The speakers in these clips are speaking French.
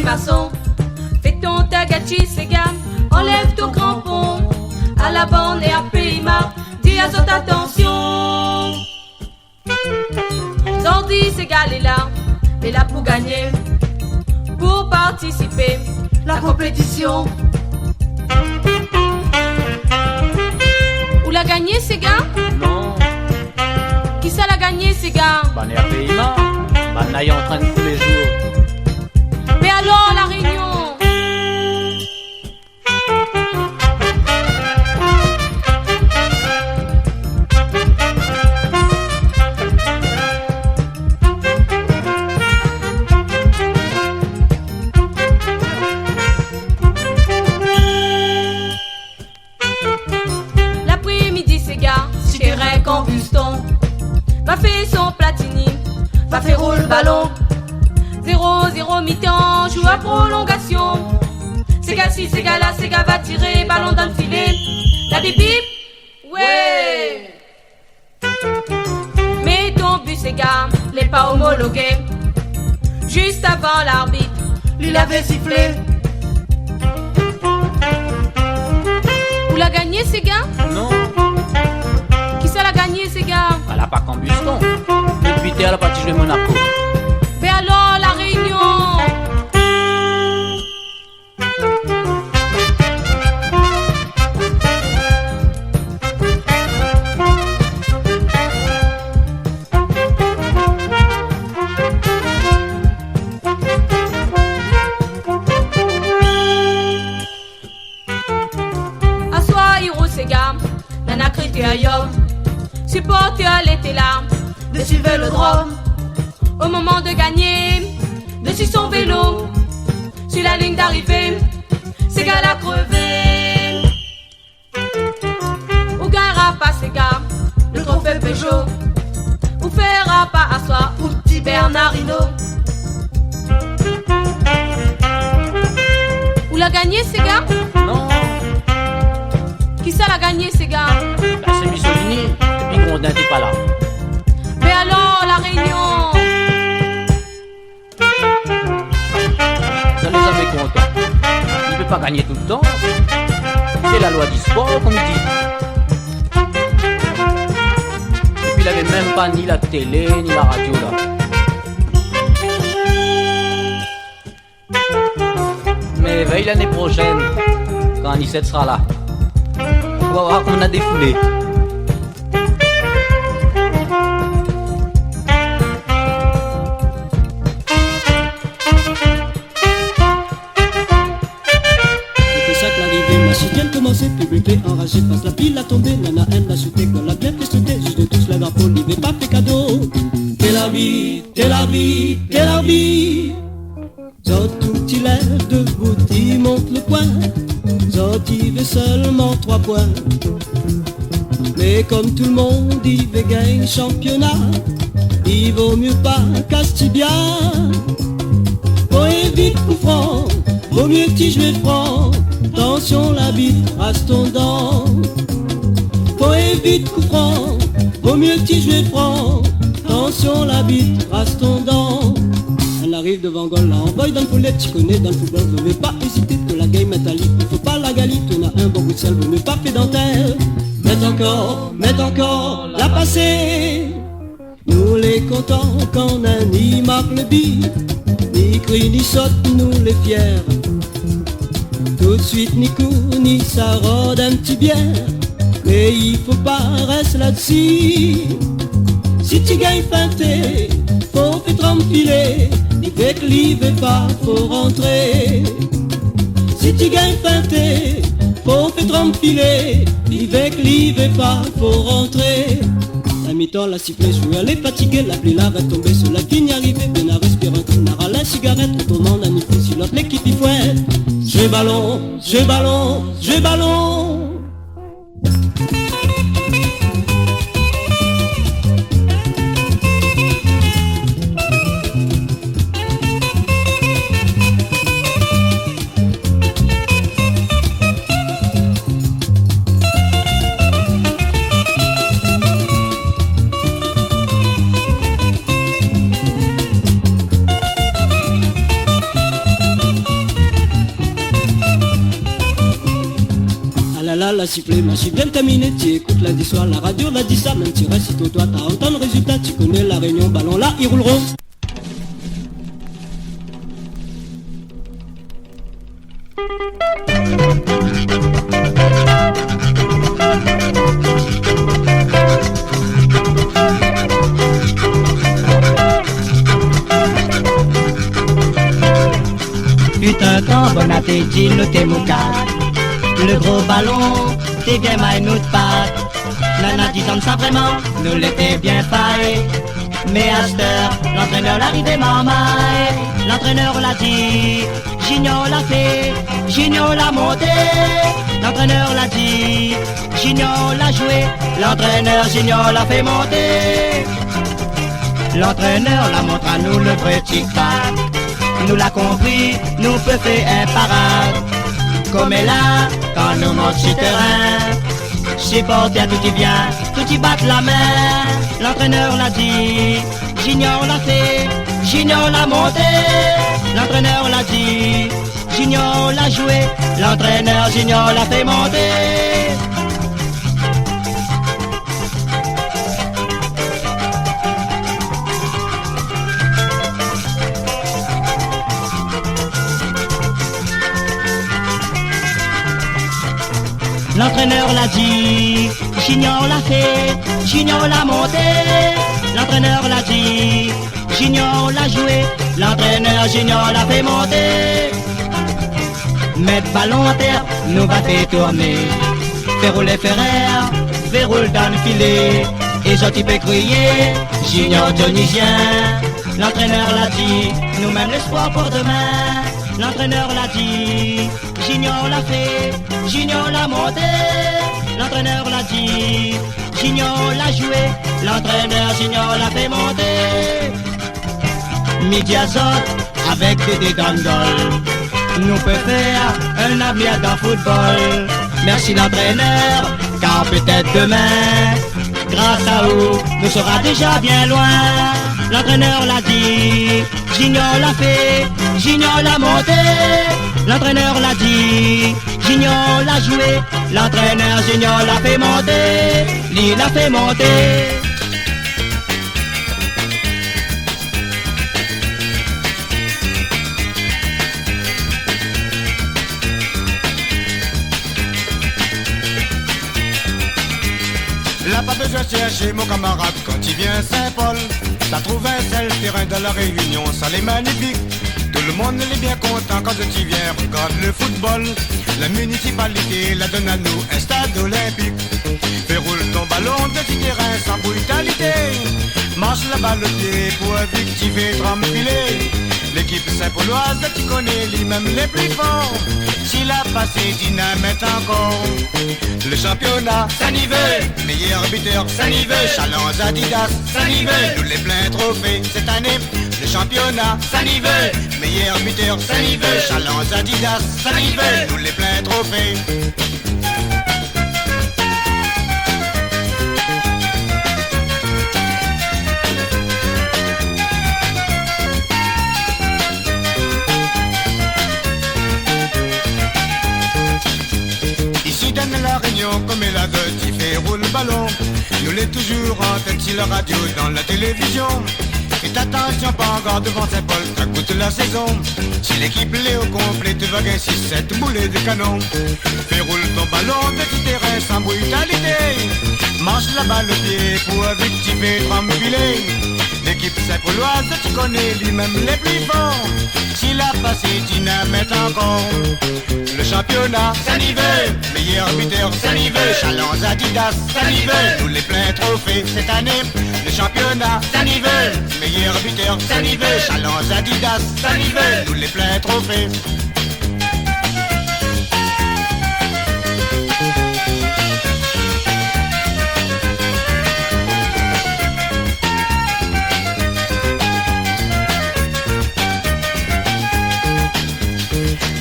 maçon. Fais ton tagachi, Sega, enlève ton crampon. À la borne et à Payma, dis à son attention. Zordi, Sega, est là pour gagner, pour participer la compétition. Où l'a gagné, Sega? Non. Qui ça l'a gagné, Sega? Bah, n'est à Payma. Bah, n'a en train de tous les jours. Mais alors, la réunion? L'après-midi, Sega, chérin Combuston va faire son platini, va faire rouler le ballon. 0-0 mi-temps, joue à prolongation. Sega si, Sega là, Sega va tirer, ballon dans le filet. La bip bip, ouais. Mais ton but, Sega, n'est pas homologué. Juste avant l'arbitre, lui l'avait sifflé. Où l'a gagné, Sega? Non. Qui ça l'a gagné, Sega? Elle a pas Combuston. Depuis t'es à la partie de Monaco. Mais alors, la réunion? Assois, Hiro Sega, Nana Kriti Ayom. Supporter l'été là, de suivre le drôme. Au moment de gagner, dessus son vélo, sur la ligne d'arrivée, Sega l'a crevé. Ou gagnera pas Sega, le trophée Peugeot, ou fera pas à soi, ou petit Bernardino. Où l'a gagné Sega? Non. Qui ça l'a gagné Sega? Bah, c'est Mussolini. Et puis Grondin t'es pas là. Mais alors, la réunion? Ça les avait contents. Il ne peut pas gagner tout le temps. C'est la loi du sport, comme il dit. Et puis il avait même pas ni la télé, ni la radio là. Mais veille l'année prochaine, quand Anissette sera là, on va voir qu'on a défoulé. Publié, enragé, passe la pile à tomber. Nana, elle n'a sauté que la bien prestée. Juste de tous les drapeaux, l'hiver pas fait cadeau. Tel Aviv, Tel Aviv, Tel Aviv. Zot tout il est debout, il monte le point. Zot il veut seulement 3 points. Mais comme tout le monde, il veut gagner championnat. Il vaut mieux pas Castibia. Faut éviter coup franc, vaut mieux petit jouer franc. Attention la bite, rase ton dent. Faut éviter coup franc, vaut mieux petit jouer franc. Attention la bite, rase ton dent. Elle arrive devant goal, là envoie dans le poulet. Tu connais dans le football, vaut mieux pas hésiter que la game est à lit. Il faut pas la galite, on a un bon bout de sel, vaut mieux pas fait dentelle. Mets encore, la passer. Nous les contents quand un ni marque le but. Ni crie ni saute, nous les fiers. Tout de suite ni coup ni ça rôde un petit bière. Mais il faut pas rester là-dessus. Si tu gagnes feinté, faut faire trempiler. Ni fait que l'hiver pas, faut rentrer. Si tu gagnes feinté, faut faire trempiler. Ni fait que l'hiver pas, faut rentrer. La mi-temps, la sifflet, je veux aller fatiguer. La pluie là va tomber sur la ligne arrivée. Ben à respirer un coup, n'aura la cigarette. Retournant la nuit sur l'autre l'équipe il fouette. Je ballon, je ballon, je ballon. la sifflée, match bien terminé. Tu écoutes lundi soir, la radio l'a dit ça. Même tu restes si toi t'as entendu le résultat. Tu connais la réunion, ballon là, ils rouleront. Putain, quand bon appétit, nous t'es moucade. Le gros ballon, t'es bien maille, nous te patte. Nana disant ça vraiment, nous l'étais bien faillé. Mais à cette heure, l'entraîneur l'arrivée mamaille. L'entraîneur l'a dit, Gignon l'a fait, Gignon l'a monté. L'entraîneur l'a dit, Gignon l'a joué. L'entraîneur Gignon l'a fait monter. L'entraîneur la montre à nous le vrai tic-tac. Nous l'a compris, nous peut faire un parade. Comme elle là, quand nous monte sur terrain. Supporter tout y vient, tout y bat la main. L'entraîneur l'a dit, Gignon l'a fait, Gignon l'a monté. L'entraîneur l'a dit, Gignon l'a joué. L'entraîneur Gignon l'a fait monter. L'entraîneur l'a dit, Gignon l'a fait, Gignon l'a monté. L'entraîneur l'a dit, Gignon l'a joué. L'entraîneur Gignon l'a fait monter. Mettre ballon à terre, nous va faire tourner. Faire rouler Ferrer, faire rouler dans le filet. Et gentil peut crier, Gignon dionysien. L'entraîneur l'a dit, nous-mêmes l'espoir pour demain. L'entraîneur l'a dit, Gignon l'a fait, Gignon l'a monté. L'entraîneur l'a dit, Gignon l'a joué. L'entraîneur Gignon l'a fait monter. Midi azote avec des dangoles. Nous peut faire un avenir dans le football. Merci l'entraîneur, car peut-être demain, grâce à vous, nous sera déjà bien loin. L'entraîneur l'a dit, Gignon l'a fait, Gignon l'a monté. L'entraîneur l'a dit, Gignon l'a joué. L'entraîneur Gignon l'a fait monter. Lui l'a fait monter. Là pas besoin de chercher mon camarade quand il vient Saint-Paul. T'as trouvé un seul terrain de la Réunion, ça l'est magnifique. Tout le monde est bien content quand tu viens, regarde le football. La municipalité la donne à nous, un stade olympique. Fais rouler ton ballon de petit terrain sans brutalité. Marche la balle au pied pour objectiver, tremper. L'équipe Saint-Pauloise, tu connais les mêmes les plus forts. S'il a passé dynamite encore. Le championnat, ça n'y veut. Meilleur buteur, ça n'y veut. Challenge Adidas, ça n'y veut. Nous les pleins trophées cette année. Le championnat, ça n'y veut. Meilleur buteur, ça n'y veut. Challenge Adidas, ça n'y veut. Nous les pleins trophées. La Réunion comme elle a de qui fait rouler le ballon. Nous l'est toujours en tête sur la radio, dans la télévision. Faites attention, pas encore devant Saint-Paul, ça coûte la saison. Si l'équipe l'est au complet, tu vas gagner 6-7 boulets de canon. Fais rouler ton ballon, petit terrain sans brutalité. Marche la balle au pied pour objectiver, tremper. L'équipe Saint-Pauloise, tu connais lui-même les plus forts. S'il a passé dynamite encore. Le championnat, ça n'y veut. Meilleur buteur, ça n'y veut. Challenge Adidas, ça n'y veut. Nous les pleins trophées cette année. Le championnat, ça n'y veut. Meilleur buteur, ça n'y veut. Challenge Adidas, ça n'y veut. Nous les pleins trophées.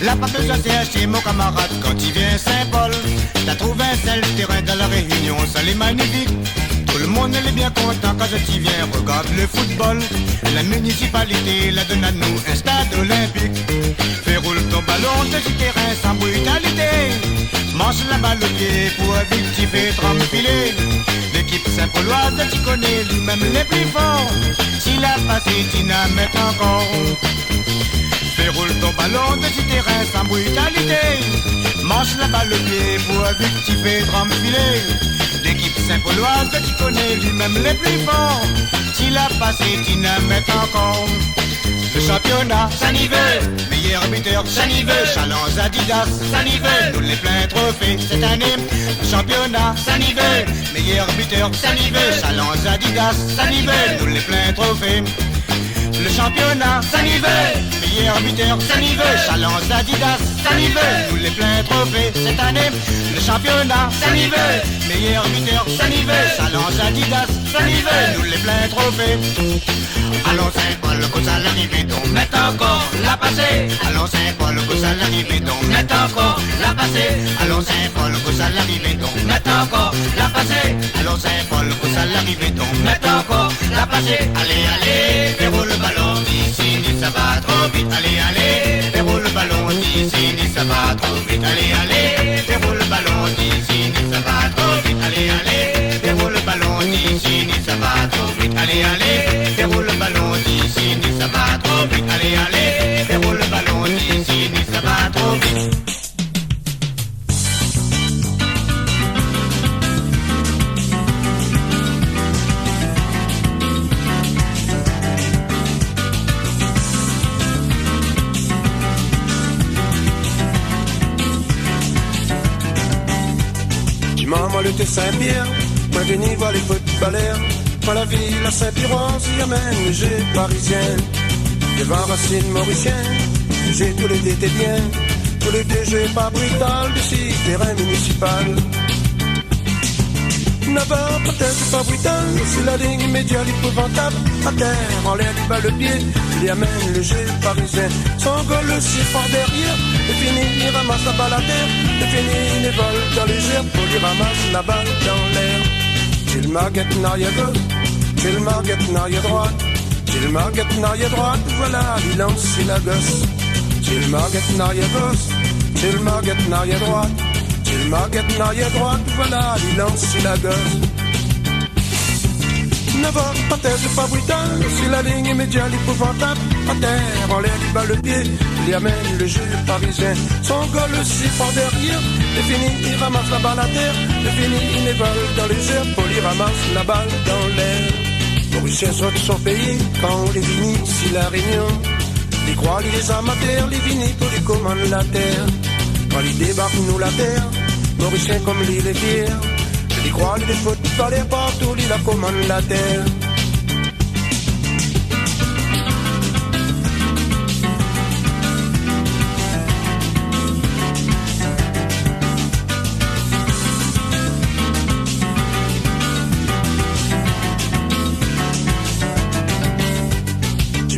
Là pas besoin de chercher mon camarade quand il vient Saint-Paul. T'as trouvé un seul terrain dans la Réunion, ça l'est magnifique. Tout le monde est bien content quand tu viens, regarde le football. La municipalité la donne à nous, un stade olympique. Fais rouler ton ballon de ce terrain sans brutalité. Mange la balle au pied pour un petit fait trempiler. L'équipe Saint-Pauloise, tu connais lui-même les plus forts. S'il a passé, dynamite encore. Fais rouler ton ballon de ce terrain sans brutalité. Mange la balle au pied pour un petit fait trempiler. L'équipe Saint-Pauloise, tu connais lui-même les plus forts. S'il a passé, dynamite encore. Le championnat, ça n'y veut. Meilleur buteur, ça n'y veut. Challenge Adidas, ça n'y veut. Tous les pleins trophées cette année. Le championnat, ça n'y veut. Meilleur buteur, ça n'y veut. Challenge Adidas, ça n'y veut. Tous les pleins trophées. Le championnat, ça n'y veut. Meilleur buteur, ça n'y veut. Challenge Adidas, ça n'y veut. Tous les pleins trophées cette année. Le championnat, ça n'y veut. Meilleur buteur, ça n'y veut. Challenge Adidas, ça n'y veut. Tous les pleins trophées. Allons Saint-Paul, cause à l'arrivée, donc met encore la passée. Allons Saint-Paul, cause à l'arrivée, donc met encore la passée. Allons Saint-Paul, cause à l'arrivée, donc met encore la passée. Allons Saint-Paul, cause à l'arrivée, donc met encore la passée. Allez, allez, déroule le ballon, d'ici, ni ça va trop vite. Allez, allez, déroule le ballon, d'ici, ni ça va trop vite. Allez, allez, déroule le ballon, d'ici, ni ça va trop vite. Allez, allez, déroule le ballon, d'ici, ni ça va trop vite. Allez, allez, déroule le ballon d'ici, ni ça va trop vite. Allez, allez, déroule le ballon d'ici, ni ça va trop vite. Maman, le thé Saint-Pierre, moi venu voir les footballeurs. Dans la ville à Saint-Piron, s'y amène les jeux parisiens. Devant Racine Mauricien, j'ai tous les deux bien. Tous les deux jeux pas brutal, d'ici terrain municipal. Navarre, peut-être pas brutal, c'est la ligne immédiate épouvantable. À terre, en l'air, il bat le pied, il y amène le jeu parisien. Son goal aussi fort derrière, et fini, il ramasse la balle à terre. Et fini, il vole dans les airs, pour lui ramasse la balle dans l'air. Gilles Marguette en arrière gauche, Gilles Marguette en arrière droite, Gilles Marguette en arrière droite, voilà, il lance la gosse. Gilles Marguette en arrière gauche, Gilles Marguette en arrière droite, Gilles Marguette en arrière droite, voilà, il lance la gosse. Navarre, pas terre, c'est pas brutal, c'est la ligne immédiate épouvantable. À terre, en l'air, il bat le pied, il amène le jeu parisien. Son goal aussi fort derrière, et fini, il ramasse la balle à terre. Et fini, il évole dans les airs, Paul il ramasse la balle dans l'air. Mauricien sort de son pays, quand les Vinis, si la Réunion. Les croix, les amateurs, les Vinis, tous les commandent la terre. Quand ils débarquent, nous la terre, Mauricien comme l'île est fier. Les croix, les foot, dans les partout, ils la commandent la terre.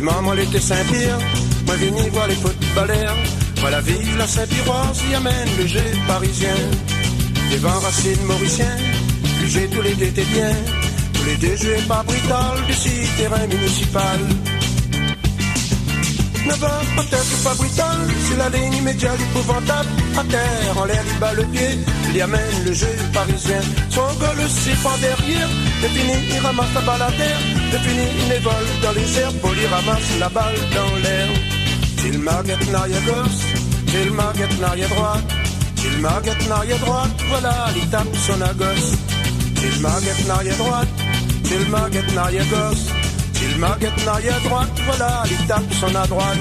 Maman, l'été Saint-Pierre, moi venu voir les footballeurs. Moi la ville à Saint-Pierre, s'y amène le jeu parisien. Devant Racine Mauricien, puis j'ai tous les deux étaient bien. Tous les deux joués pas brutal, d'ici terrain municipal. Navarre, peut-être pas brutal, c'est la ligne immédiate épouvantable. À terre, en l'air, il bat le pied, il y amène le jeu parisien. Son goal aussi fort derrière, et fini, il ramasse la balle à terre. Et fini, il évole dans les airs, Paul il ramasse la balle dans l'air. Gilles Marguette en arrière gauche, Gilles Marguette en arrière droite, Gilles Marguette en arrière droite, voilà, il tape son gosse. Gilles Marguette en arrière droite, Gilles Marguette en arrière gauche, Gilles Marguette en arrière droite, voilà, il tape son à droite.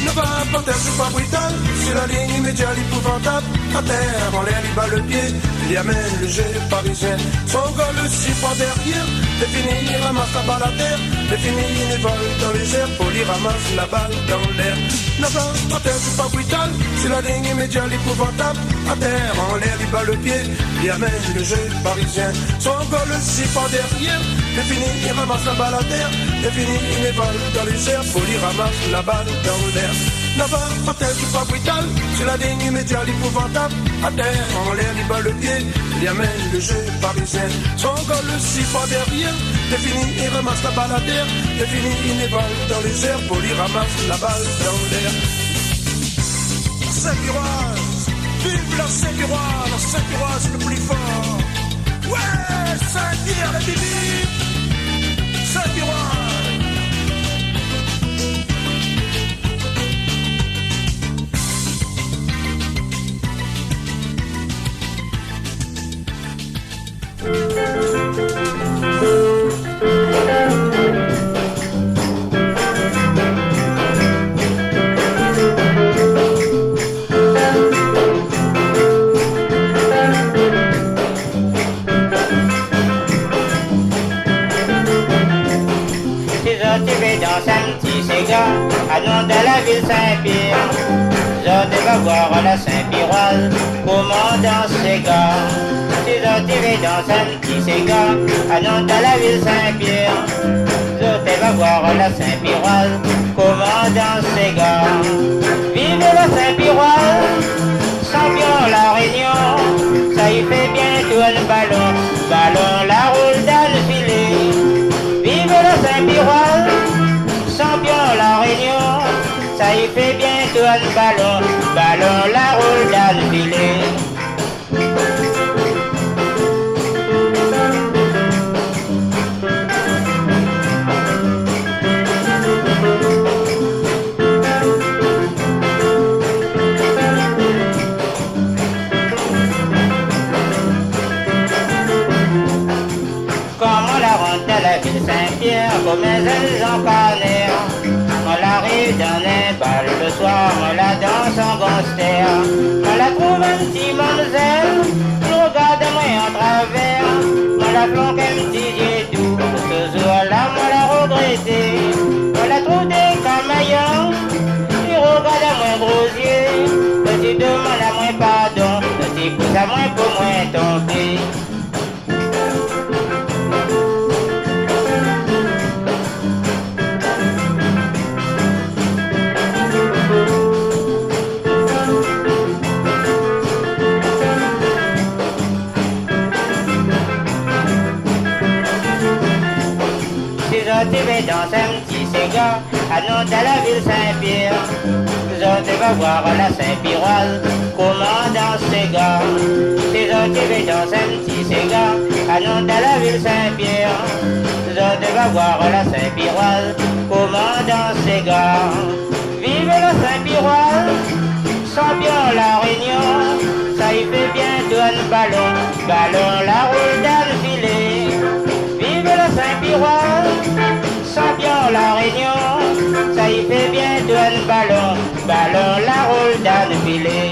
Ne va pas terre, c'est pas brutal, c'est la ligne immédiate épouvantable. À terre, en l'air, il bat le pied, il amène le jeu parisien. Son goal aussi fort derrière, c'est fini, il ramasse la balle à terre. C'est fini, il vole dans les airs, Paul il ramasse la balle dans l'air. Ne va pas terre, c'est pas brutal, c'est la ligne immédiate épouvantable. À terre, en l'air, il bat le pied, il amène le jeu parisien. Son goal aussi fort derrière, c'est fini, il ramasse la balle à terre. C'est fini, il vole dans les airs, Paul il ramasse la balle dans l'air. Navarre, pas terre, c'est pas brutal, c'est la ligne immédiate épouvantable. À terre, en l'air, il bat le pied, il amène le jeu parisien. Son goal aussi fort derrière, c'est fini, il ramasse la balle à terre. C'est fini, il évole dans les airs, Paul il ramasse la balle dans l'air. Saint-Piroise, Vive la Saint-Pirois, c'est le plus fort. Ouais, Saint-Pierre, la Bibi, Saint-Pirois. À nom de la ville Saint-Pierre, je vais voir la Saint-Piroise, commandant Séga. Si je vais dans un petit Séga, à nom de la ville Saint-Pierre, je vais voir la Saint-Piroise, commandant Séga. Vive la Saint-Piroise, champion la Réunion, ça y fait bientôt un ballon, ballon la roule dans le filet. Vive la Saint-Piroise, champion la Réunion, ça y fait bientôt un ballon, ballon la roule dans le filet. Comme on la rentre à la ville Saint-Pierre, comme elles en canner. On l'arrive dans les balles le soir, on la danse en gangster. On la trouve un petit mademoiselle, il regarde moi en travers. On la flanque un petit jet doux, ce jour-là on l'a regretté. On la trouve des camaillons, il regarde à moi gros yeux. Petit demande à moi pardon, petit pouce à moi pour moi tomber. Je vais dans un petit Séga, à nom de la ville Saint-Pierre. Je vais voir la Saint-Piroise, commandant Séga. Si je vais dans un petit Séga, à nom de la ville Saint-Pierre. Je vais voir la Saint-Piroise, commandant Séga. Vive la Saint-Piroise, champion la Réunion, ça y fait bientôt un ballon, ballon la roule dans le filet. Vive la Saint-Piroise, champion la Réunion, ça y fait bientôt un ballon, ballon la roule dans le filet.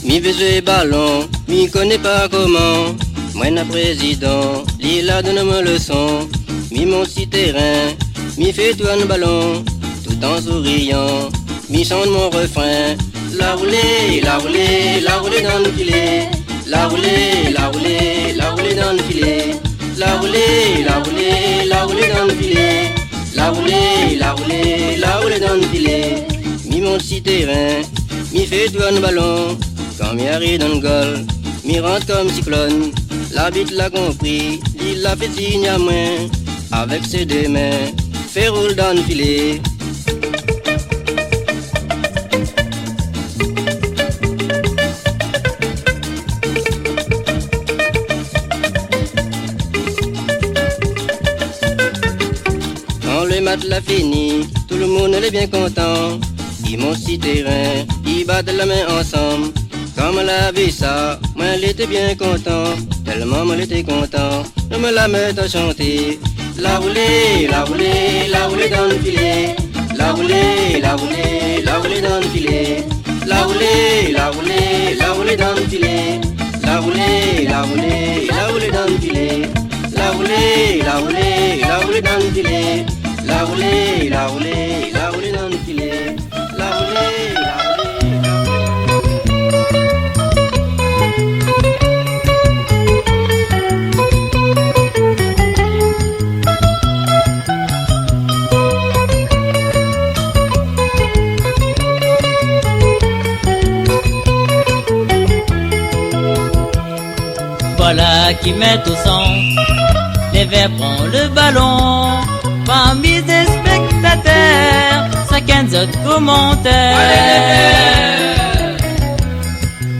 Mi veut ballon, mi connais pas comment. Moi na président, Lila donne-moi leçon. Mi mon si terrain, mi fait tout un ballon, tout en souriant. Mi chante mon refrain. La roulée, la roulée, la roulée dans le filet. La roulée, la roulée, la roulée dans le filet. La roulée, la roulée, la roulée dans le filet. La roulée, la roulée, la roulée dans le filet. Mi mon si terrain, mi fait tout un ballon. Quand mi arrive dans le goal, mi rentre comme cyclone. L'arbitre l'a compris, il l'a fait signe à moi. Avec ses deux mains, fait roule dans le filet. Quand le match l'a fini, tout le monde est bien content. Ils montent si terrain, ils battent la main ensemble. Comme elle a vu ça, moi elle était bien content. Tellement moi elle était content, je me la mets à chanter. La roulée, la roulée, la roulée dans le filet. La roulée, la roulée, la roulée dans le filet. La roulée, la roulée, qui met au centre. Les Verts prend le ballon. Parmi des spectateurs, chacun d'autres commentaires.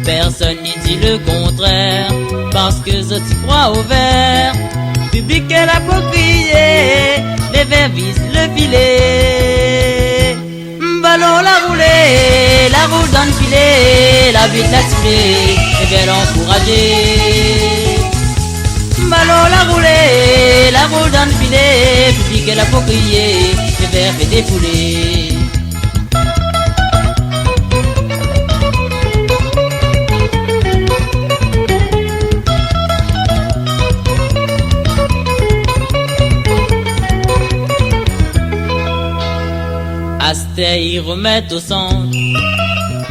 Personne n'y dit le contraire, parce que je crois au vert. Public est la pour crier, les Verts visent le filet. Ballon la roulée, la roule dans le filet, la ville l'a sifflé, les Verts l'encourager. Ballon la roule dans le filet, public est la pour crier, les Verts fait défouler. Asté ils remettent au centre,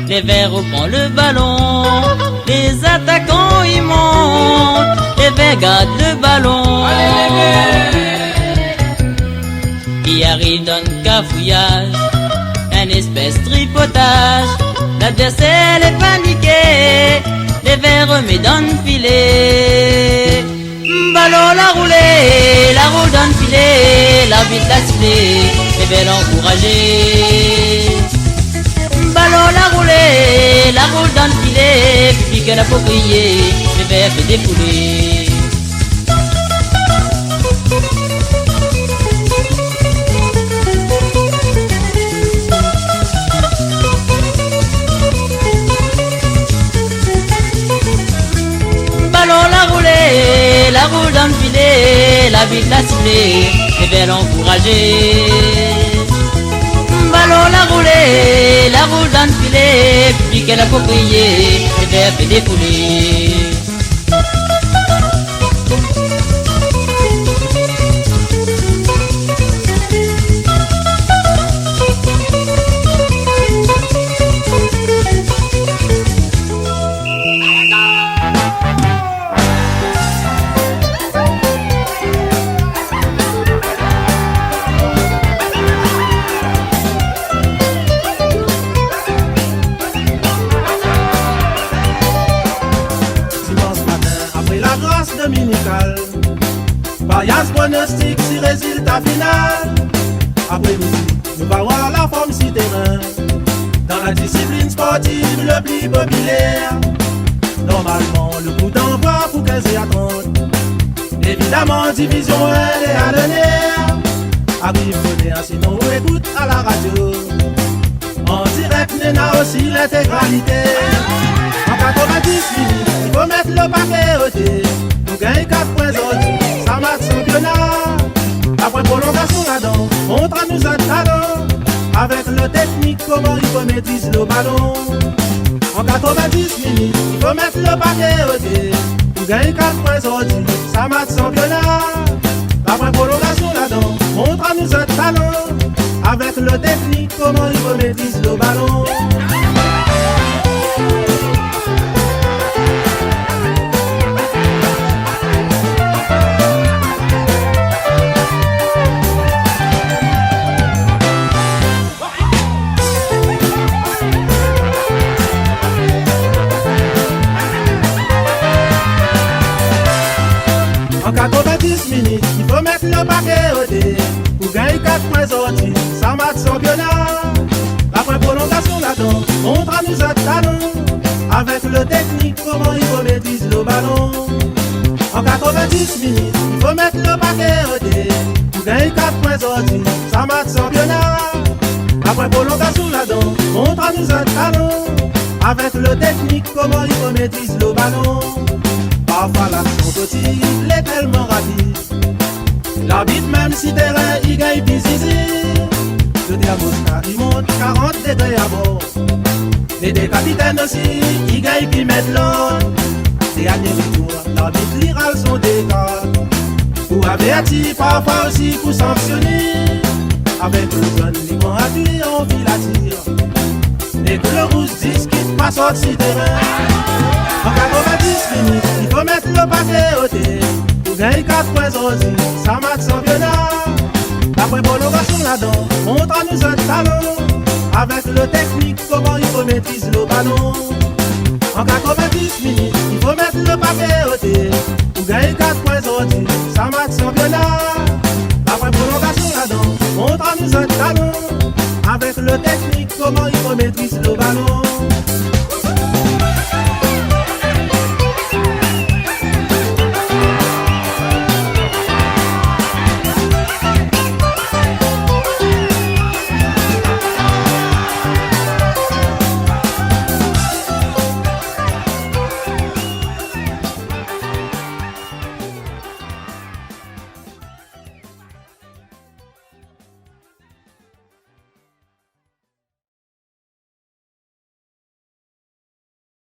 les Verts reprennent le ballon, les attaquants ils montent, les Verts gardent le ballon. Il arrive dans le cafouillage, un espèce tripotage, l'adversaire est paniqué, les Verts remettent dans le filet. Ballon la roule dans le filet, la vite l'a sifflé, les Verts l'encourager. Ballon la roule dans le filet, public elle a pour crier, les Verts fait défouler. La roule dans le filet, la ville l'a sifflé, les Verts l'encourager. Ballon la roule dans le filet, public elle a pour crier, les Verts fait défouler. Payas pronostic si résultat final. Après midi, nous va voir la forme si terrain. Dans la discipline sportive le plus populaire. Normalement, le coup d'envoi pour 15h30. Évidemment, division 1 est à l'honneur. Arrive bonheur, sinon on écoute à la radio. En direct, Nena aussi l'intégralité. En 90 minutes, il faut mettre le paquet au thé. Nous gagnons 4 points aujourd'hui, ça marque championnat. Après prolongation là-dedans, montre à nous un talent. Avec le technique, comment il faut maîtriser le ballon. En 90 minutes, il faut mettre le paquet au thé. Nous gagnons 4 points aujourd'hui, ça marque championnat. Après prolongation là-dedans, montre à nous un talent. Avec le technique, comment il faut maîtriser le ballon. En 90 minutes, il faut mettre le paquet au thé. Pour gagner 4 points sortis, ça marque championnat. Après prolongation là-dedans, montre à nous un talent. Avec le technique, comment il faut maîtriser le ballon. En 90 minutes, il faut mettre le paquet au thé. Pour gagner 4 points sortis, ça marque championnat. Après prolongation là-dedans, montre à nous un talent. Avec le technique, comment il faut maîtriser le ballon. Parfois l'action possible est tellement rapide. L'arbitre même si terrain il gagne plus ici. Le thermostat il monte 40 degrés à bord. Et des capitaines aussi il gagne plus mettre l'ordre. Dernier retour, l'arbitre lira son décor. Pour avertir, parfois aussi pour sanctionner. Avec le jeune libre à lui on file à tir. Et que le rouge discute pas sorti terrain. En 90 minutes, il faut mettre le paquet au thé. Pour gagner 4 points aujourd'hui, ça marque championnat. Après prolongation là-dedans, montre à nous un talent. Avec le technique, comment il faut maîtriser le ballon. En 90 minutes, il faut mettre le paquet au thé. Pour gagner 4 points sortis, ça marque championnat. Après prolongation là-dedans, montre-nous un talent. Avec le technique, comment il faut maîtriser le ballon.